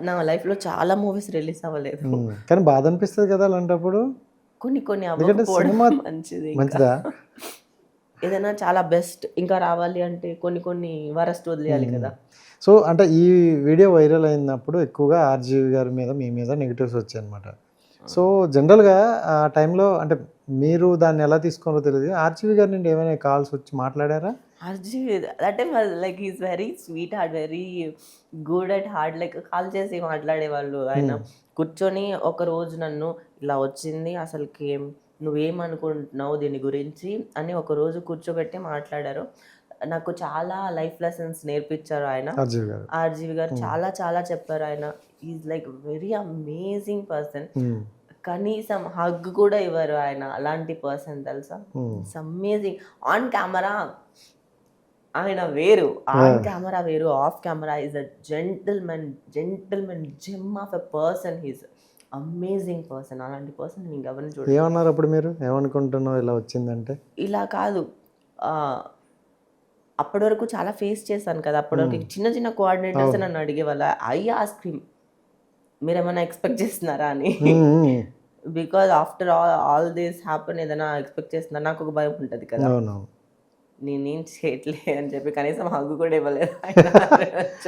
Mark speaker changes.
Speaker 1: నా లైఫ్‌లో చాలా మూవీస్ రిలీజ్ అవ్వలేదు.
Speaker 2: కానీ బాధ అనిపిస్తుంది కదా అలాంటప్పుడు.
Speaker 1: కొన్ని కొన్ని
Speaker 2: ఎందుకంటే
Speaker 1: అవ్వకపోవడం
Speaker 2: సినిమా
Speaker 1: మంచిది ఇంకా.
Speaker 2: మంచిదా?
Speaker 1: ఏదైనా చాలా బెస్ట్ ఇంకా రావాలి అంటే కొన్ని కొన్ని వరస్ట్ వదిలేయాలి కదా!
Speaker 2: సో అంటే ఈ వీడియో వైరల్ అయినప్పుడు ఎక్కువగా ఆర్జీవి గారి మీద మీ మీద నెగిటివ్స్ వచ్చాయన్నమాట. సో జనరల్గా ఆ టైంలో అంటే మీరు దాన్ని ఎలా తీసుకోవాలో తెలియదు. ఆర్జీవి గారి నుండి ఏమైనా కాల్స్ వచ్చి మాట్లాడారా?
Speaker 1: Arjun that time like he is very sweet heart, very good at heart. Like call చేసి మాట్లాడేవాళ్ళు. ఆయన కూర్చొని ఒకరోజు నన్ను ఇలా వచ్చింది అసలుకి నువ్వేమనుకుంటున్నావు దీని గురించి అని ఒకరోజు కూర్చోబెట్టి మాట్లాడారు. నాకు చాలా లైఫ్ లెసన్స్ నేర్పించారు ఆయన.
Speaker 2: ఆర్జీవి గారు.
Speaker 1: ఆర్జీవి గారు చాలా చాలా చెప్పారు ఆయన. Is like very amazing person. కనీసం హగ్ కూడా ఇవ్వరు ఆయన. అలాంటి పర్సన్ తెలుసా? It's amazing. ఆన్ కెమెరా ఆయన వేరు, ఆన్ కెమెరా వేరు, off camera is a gentlemen gem of a person. He's amazing person. అలాంటి పర్సన్ నేను ఇంకెవరిని చూడలేదు.
Speaker 2: ఏమన్నారు అప్పుడు మీరు? ఏమనుకుంటున్నావు ఇలా వచ్చిందంటే?
Speaker 1: ఇలా కాదు, అప్పటి వరకు చాలా ఫేస్ చేశాను కదా. అప్పటి వరకు చిన్న చిన్న కోఆర్డినేటర్స్ నన్ను అడిగేవాళ్ళ. ఐ ఆస్క్ హిమ్, మీరేమైనా ఎక్స్పెక్ట్ చేస్తున్నారా అని. Because after all this happen ఏదైనా ఎక్స్పెక్ట్ చేస్తున్నా నాకు ఒక భయం ఉంటుంది కదా. నేనేం చేయట్లే అని చెప్పి కనీసం హగ్గు కూడా ఇవ్వలేదు ఆయన.